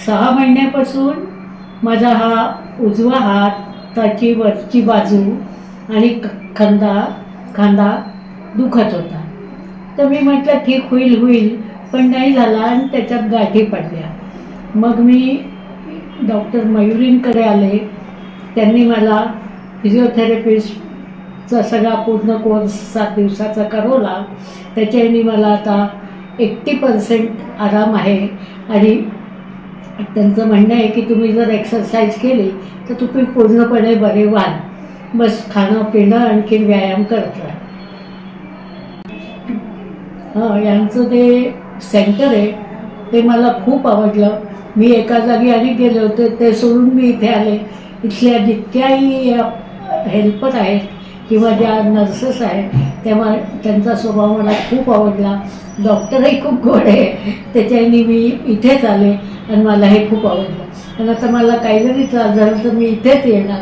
6 महिन्यापासून माझा हा उजवा हाताची वरची बाजू आणि खांदा दुखत होता. तर मी म्हटलं ठीक होईल, पण नाही झाला आणि त्याच्यात गाठी पडल्या. मग मी डॉक्टर मयुरींकडे आले. त्यांनी मला फिजिओथेरपिस्टचा सगळा पूर्ण कोर्स 7 दिवसाचा करवला. त्याच्याने मला आता 80% आराम आहे आणि त्यांचं म्हणणं आहे की तुम्ही जर एक्सरसाइज केली तर तुम्ही पूर्णपणे बरे व्हाल. बस खाणं पिणं आणखी व्यायाम करत राहा. यांचं ते सेंटर आहे ते मला खूप आवडलं. मी एका जागी आणि गेले होते, ते सोडून मी इथे आले. इथल्या जितक्याही हेल्पर आहेत किंवा ज्या नर्सेस आहेत तेव्हा त्यांचा स्वभाव मला खूप आवडला. डॉक्टरही खूप गोड आहे, त्याच्याने मी इथेच आले आणि मला हे खूप आवडलं. आणि आता मला काही जरी त्रास झाला तर मी इथेच येणार.